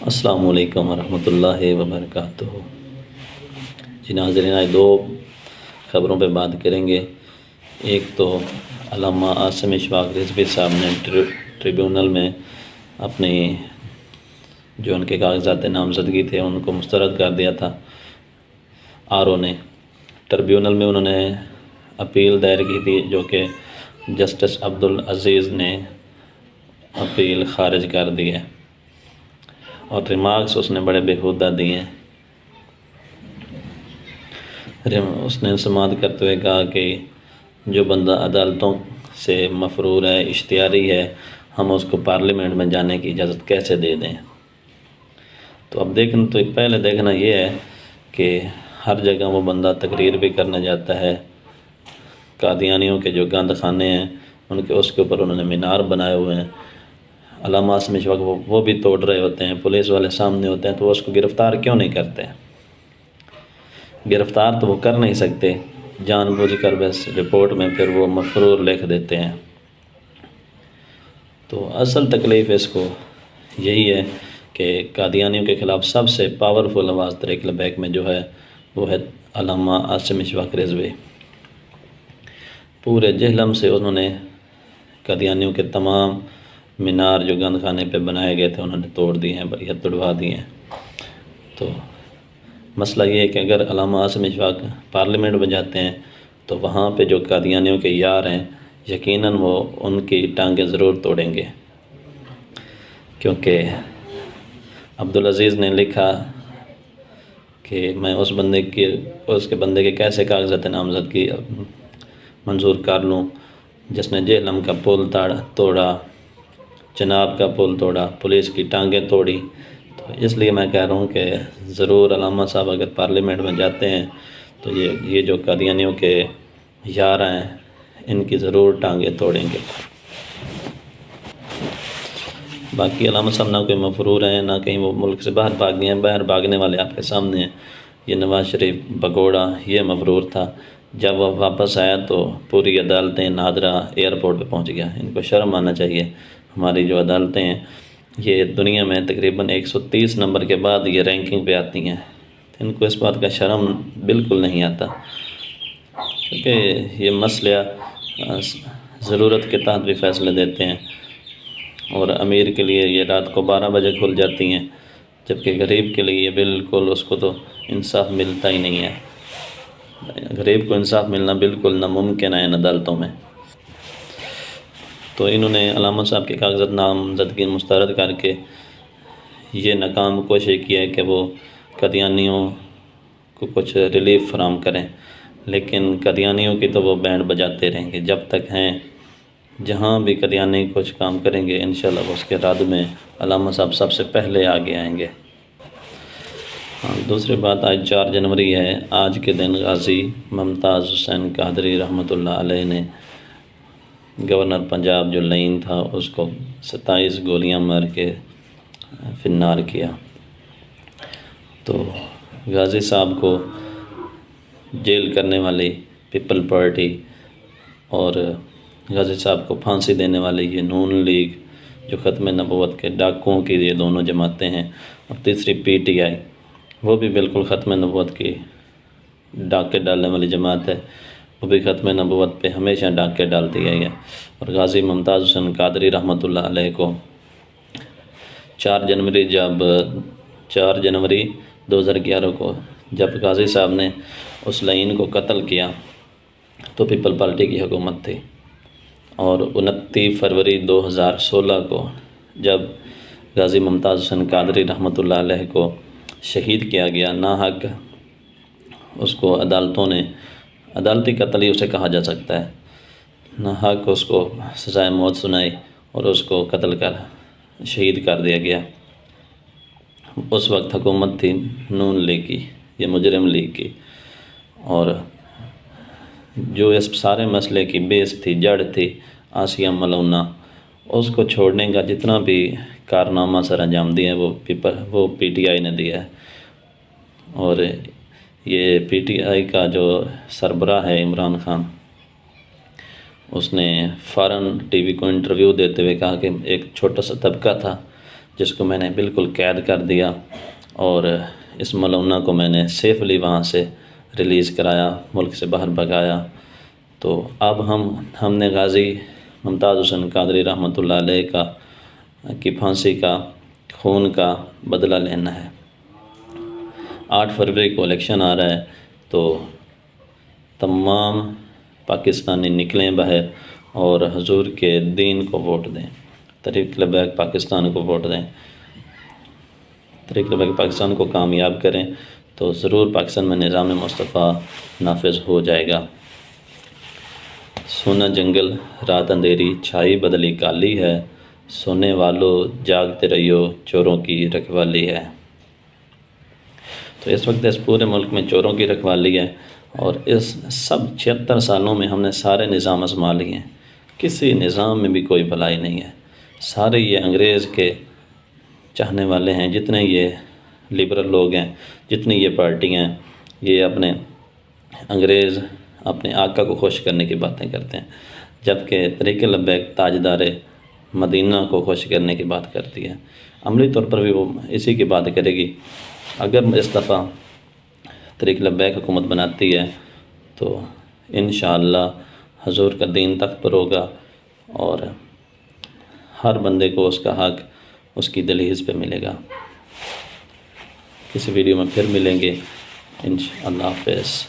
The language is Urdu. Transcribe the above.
السلام علیکم ورحمۃ اللہ وبرکاتہ۔ جی ناظرین، آج دو خبروں پہ بات کریں گے۔ ایک تو علامہ عاصم اشفاق رضوی صاحب نے ٹریبیونل میں اپنی جو ان کے کاغذات نامزدگی تھے ان کو مسترد کر دیا تھا۔ RO نے ٹریبیونل میں انہوں نے اپیل دائر کی تھی، جو کہ جسٹس عبدالعزیز نے اپیل خارج کر دی ہے، اور ریمارکس اس نے بڑے بےہودہ دیے ہیں۔ اس نے سماعت کرتے ہوئے کہا کہ جو بندہ عدالتوں سے مفرور ہے، اشتہاری ہے، ہم اس کو پارلیمنٹ میں جانے کی اجازت کیسے دے دیں؟ تو اب پہلے دیکھنا یہ ہے کہ ہر جگہ وہ بندہ تقریر بھی کرنے جاتا ہے۔ قادیانیوں کے جو گند خانے ہیں اس کے اوپر انہوں نے مینار بنائے ہوئے ہیں۔ علامہ عاصم اشفاق وہ بھی توڑ رہے ہوتے ہیں، پولیس والے سامنے ہوتے ہیں، تو وہ اس کو گرفتار کیوں نہیں کرتے؟ گرفتار تو وہ کر نہیں سکتے، جان بوجھ کر بس رپورٹ میں پھر وہ مفرور لکھ دیتے ہیں۔ تو اصل تکلیف اس کو یہی ہے کہ قادیانیوں کے خلاف سب سے پاورفل آواز تحریک لبیک میں جو ہے وہ ہے علامہ عاصم اشفاق رضوی۔ پورے جہلم سے انہوں نے قادیانیوں کے تمام مینار جو گند خانے پہ بنائے گئے تھے انہوں نے توڑ دیے ہیں یا توڑوا دیے ہیں۔ تو مسئلہ یہ ہے کہ اگر علامہ عاصم اشفاق پارلیمنٹ میں جاتے ہیں تو وہاں پہ جو قادیانیوں کے یار ہیں یقیناً وہ ان کی ٹانگیں ضرور توڑیں گے، کیونکہ عبدالعزیز نے لکھا کہ میں اس کے بندے کے کیسے کاغذات نامزدگی منظور کر لوں جس نے جہلم کا پل توڑا، چناب کا پل توڑا، پولیس کی ٹانگیں توڑی۔ تو اس لیے میں کہہ رہا ہوں کہ ضرور علامہ صاحب اگر پارلیمنٹ میں جاتے ہیں تو یہ جو قادیانیوں کے یار ہیں ان کی ضرور ٹانگیں توڑیں گے۔ باقی علامہ صاحب نہ کوئی مفرور ہیں، نہ کہیں وہ ملک سے باہر بھاگ گئے ہیں۔ باہر بھاگنے والے آپ کے سامنے ہیں۔ یہ نواز شریف بگوڑا یہ مفرور تھا، جب وہ واپس آیا تو پوری عدالتیں نادرا ایئرپورٹ پہ پہنچ گیا۔ ان کو شرم آنا چاہیے۔ ہماری جو عدالتیں ہیں یہ دنیا میں تقریباً 130 نمبر کے بعد یہ رینکنگ پہ آتی ہیں، ان کو اس بات کا شرم بالکل نہیں آتا، کیونکہ یہ مسئلہ ضرورت کے تحت بھی فیصلے دیتے ہیں، اور امیر کے لیے یہ رات کو 12 بجے کھل جاتی ہیں، جبکہ غریب کے لیے بالکل اس کو تو انصاف ملتا ہی نہیں ہے۔ غریب کو انصاف ملنا بالکل ناممکن ہے ان عدالتوں میں۔ تو انہوں نے علامہ صاحب کے کاغذات نامزدگی مسترد کر کے یہ ناکام کوشش کی ہے کہ وہ قادیانیوں کو کچھ ریلیف فراہم کریں، لیکن قادیانیوں کی تو وہ بینڈ بجاتے رہیں گے جب تک ہیں۔ جہاں بھی قادیانی کچھ کام کریں گے انشاءاللہ اس کے رد میں علامہ صاحب سب سے پہلے آگے آئیں گے۔ دوسری بات، آج 4 جنوری ہے۔ آج کے دن غازی ممتاز حسین قادری رحمۃ اللہ علیہ نے گورنر پنجاب جو لعین تھا اس کو 27 گولیاں مار کے فنار کیا۔ تو غازی صاحب کو جیل کرنے والی پیپل پارٹی اور غازی صاحب کو پھانسی دینے والی یہ نون لیگ جو ختم نبوت کے ڈاکوؤں کی یہ دونوں جماعتیں ہیں، اور تیسری PTI وہ بھی بالکل ختم نبوت کی ڈاکے ڈالنے والی جماعت ہے، وہ بھی ختم نبوت پہ ہمیشہ ڈاکے ڈالتی گئی ہے۔ اور غازی ممتاز حسین قادری رحمۃ اللہ علیہ کو 4 جنوری 2011 کو جب غازی صاحب نے اس لعین کو قتل کیا تو پیپل پارٹی کی حکومت تھی، اور 29 فروری 2016 کو جب غازی ممتاز حسین قادری رحمۃ اللہ علیہ کو شہید کیا گیا ناحق، اس کو عدالتوں نے عدالتی قتل ہی اسے کہا جا سکتا ہے، ناحق اس کو سزائے موت سنائی اور اس کو قتل کر شہید کر دیا گیا۔ اس وقت حکومت تھی نون لیگ کی، یہ مجرم لیگ کی، اور جو اس سارے مسئلے کی بیس تھی، جڑ تھی آسیہ ملونہ، اس کو چھوڑنے کا جتنا بھی کارنامہ سر انجام دیا ہے وہ PTI نے دیا ہے۔ اور یہ PTI کا جو سربراہ ہے عمران خان، اس نے فوراً TV کو انٹرویو دیتے ہوئے کہا کہ ایک چھوٹا سا طبقہ تھا جس کو میں نے بالکل قید کر دیا اور اس ملونہ کو میں نے سیفلی وہاں سے ریلیز کرایا، ملک سے باہر بھگایا۔ تو اب ہم نے غازی ممتاز حسین قادری رحمۃ اللہ علیہ کی پھانسی کا خون کا بدلہ لینا ہے۔ 8 فروری کو الیکشن آ رہا ہے، تو تمام پاکستانی نکلیں باہر اور حضور کے دین کو ووٹ دیں، تحریک لبیک پاکستان کو ووٹ دیں، تحریک لبیک پاکستان کو کامیاب کریں، تو ضرور پاکستان میں نظام مصطفیٰ نافذ ہو جائے گا۔ سونا جنگل رات اندھیری چھائی بدلی کالی ہے، سونے والوں جاگتے رہیو چوروں کی رکھوالی ہے۔ تو اس وقت اس پورے ملک میں چوروں کی رکھوالی ہے، اور اس سب 76 سالوں میں ہم نے سارے نظام آزما لیے ہیں، کسی نظام میں بھی کوئی بھلائی نہیں ہے۔ سارے یہ انگریز کے چاہنے والے ہیں، جتنے یہ لبرل لوگ ہیں، جتنی یہ پارٹی ہیں، یہ اپنے انگریز اپنے آقا کو خوش کرنے کی باتیں کرتے ہیں، جبکہ تحریک لبیک تاجدار مدینہ کو خوش کرنے کی بات کرتی ہے۔ عملی طور پر بھی وہ اسی کی بات کرے گی۔ اگر اس دفعہ تحریک لبیک حکومت بناتی ہے تو انشاءاللہ حضور کا دین تخت پر ہوگا، اور ہر بندے کو اس کا حق اس کی دہلیز پہ ملے گا۔ کسی ویڈیو میں پھر ملیں گے انشاءاللہ۔ حافظ۔